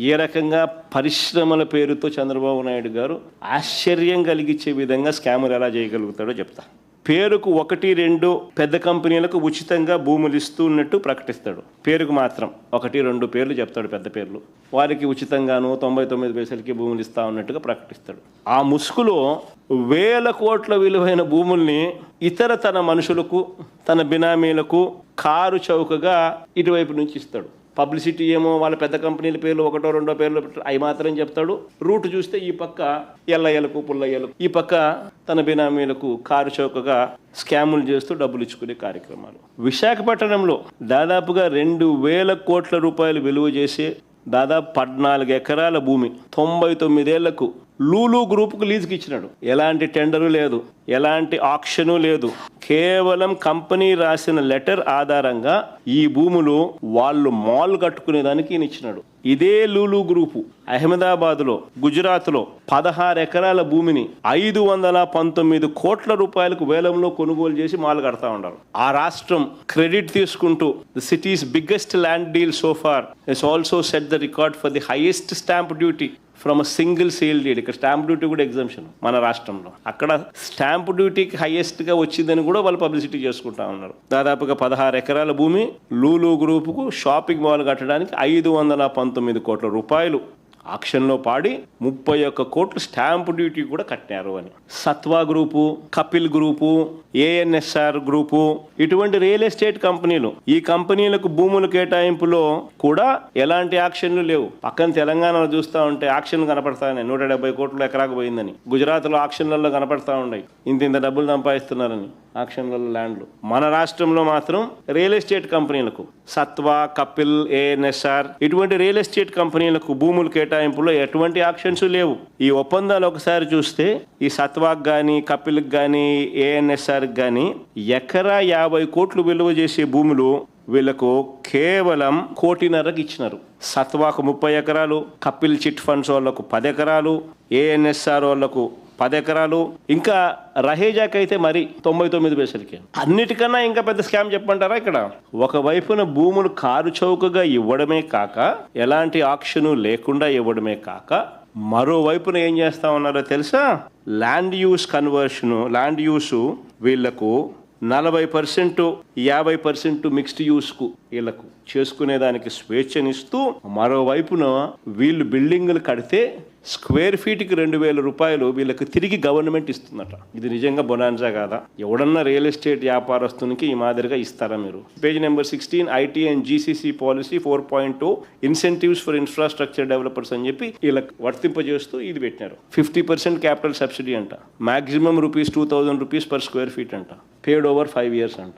ఏ రకంగా పరిశ్రమల పేరుతో చంద్రబాబు నాయుడు గారు ఆశ్చర్యం కలిగించే విధంగా స్కాములు ఎలా చేయగలుగుతాడో చెప్తా. పేరుకు 1-2 పెద్ద కంపెనీలకు ఉచితంగా భూములు ఇస్తున్నట్టు ప్రకటిస్తాడు. పేరుకు మాత్రం 1-2 పేర్లు చెప్తాడు, పెద్ద పేర్లు. వారికి ఉచితంగాను 99 పైసలకి భూములు ఇస్తా ఉన్నట్టుగా ప్రకటిస్తాడు. ఆ ముసుగులో వేల కోట్ల విలువైన భూముల్ని ఇతర తన మనుషులకు, తన బినామీలకు కారు చౌకగా ఇటువైపు నుంచి ఇస్తాడు. పబ్లిసిటీ ఏమో వాళ్ళ పెద్ద కంపెనీల పేర్లు 1-2 పేర్లు అవి మాత్రం చెప్తాడు. రూట్ చూస్తే ఈ పక్క ఎల్లయ్యలకు, పుల్లయ్యలకు, ఈ పక్క తన బినామీలకు కారు చౌకగా స్కాములు చేస్తూ డబ్బులు ఇచ్చుకునే కార్యక్రమాలు. విశాఖపట్నంలో దాదాపుగా 2,000 కోట్ల రూపాయలు విలువ చేసే దాదాపు 14 ఎకరాల భూమి 99 ఏళ్లకు లూలు గ్రూప్కు లీజుకి ఇచ్చినాడు. ఎలాంటి టెండరు లేదు, ఎలాంటి ఆక్షను లేదు. కేవలం కంపెనీ రాసిన లెటర్ ఆధారంగా ఈ భూములు వాళ్ళు మాల్ కట్టుకునేదానికి ఈయన ఇచ్చినాడు. ఇదే లూలు గ్రూపు అహ్మదాబాద్లో, గుజరాత్లో 16 ఎకరాల భూమిని 519 కోట్ల రూపాయలకు వేలంలో కొనుగోలు చేసి మాల్ కడతా ఉన్నారు. ఆ రాష్ట్రం క్రెడిట్ తీసుకుంటూ the cities biggest land deal so far is also set the record for the highest stamp duty from a single sale deed. ఇక్కడ స్టాంప్ డ్యూటీ కూడా ఎగ్జామ్షన్ మన రాష్ట్రంలో. అక్కడ స్టాంప్ డ్యూటీకి హైయెస్ట్గా వచ్చిందని కూడా వాళ్ళు పబ్లిసిటీ చేసుకుంటా ఉన్నారు. దాదాపుగా 16 ఎకరాల భూమి లూలు గ్రూపుకు షాపింగ్ మాల్ కట్టడానికి 519 కోట్ల రూపాయలు ఆక్షన్లో పాడి 31 కోట్లు స్టాంప్ డ్యూటీ కూడా కట్టారు అని. Satva group, Kapil group, ANSR group, ఇటువంటి రియల్ ఎస్టేట్ కంపెనీలు, ఈ కంపెనీలకు భూముల కేటాయింపులో కూడా ఎలాంటి ఆక్షన్లు లేవు. పక్కన తెలంగాణలో చూస్తూ ఉంటే ఆక్షన్లు కనపడతా ఉన్నాయి. 170 కోట్లు ఎకరాకు పోయిందని. గుజరాత్లో ఆక్షన్లలో కనపడతా ఉన్నాయి, ఇంత డబ్బులు సంపాదిస్తున్నారని ఆక్షన్లలో ల్యాండ్లు. మన రాష్ట్రంలో మాత్రం రియల్ ఎస్టేట్ కంపెనీలకు, సత్వా, కపిల్, ఏఎన్ఎస్ఆర్ ఇటువంటి రియల్ ఎస్టేట్ కంపెనీలకు భూములు కేటాయింపులో ఎటువంటి ఆక్షన్స్ లేవు. ఈ ఒప్పందాలు ఒకసారి చూస్తే ఈ సత్వాకు కానీ, కపిల్కి కానీ, ఏఎన్ఎస్ఆర్కి కానీ ఎకరా 50 కోట్లు విలువ చేసే భూములు వీళ్లకు కేవలం 1.5 కోటికి ఇచ్చినారు. సత్వాకు 30 ఎకరాలు, కపిల్ చిట్ ఫండ్స్ వాళ్ళకు 10 ఎకరాలు, ఏఎన్ఎస్ఆర్ వాళ్ళకు 10 ఎకరాలు, ఇంకా రహేజాకైతే మరి 99 పైసలకి. అన్నిటికన్నా ఇంకా పెద్ద స్కామ్ చెప్పంటారా ఇక్కడ? ఒకవైపున భూములు కారు చౌకగా ఇవ్వడమే కాక, ఎలాంటి ఆక్షను లేకుండా ఇవ్వడమే కాక, మరోవైపున ఏం చేస్తా ఉన్నారో తెలుసా? ల్యాండ్ యూస్ కన్వర్షను, ల్యాండ్ యూసు వీళ్లకు 40%, 50% మిక్స్డ్ యూస్కు వీళ్ళకు చేసుకునేదానికి స్వేచ్ఛనిస్తూ, మరోవైపున వీళ్ళు బిల్డింగులు కడితే స్క్వేర్ ఫీట్కి 2,000 రూపాయలు వీళ్ళకి తిరిగి గవర్నమెంట్ ఇస్తుందట. ఇది నిజంగా బొనాన్సా కాదా? ఎవడన్నా రియల్ ఎస్టేట్ వ్యాపారస్తునికి ఈ మాదిరిగా ఇస్తారా మీరు? Page number 16 IT and GCC policy 4.2 incentives for infrastructure developers అని చెప్పి వీళ్ళకి వర్తింపజేస్తూ ఇది పెట్టినారు. 50% క్యాపిటల్ సబ్సిడీ అంట, మాక్సిమం ₹2,000 పర్ స్క్వేర్ ఫీట్ అంట, పేడ్ ఓవర్ 5 years అంట.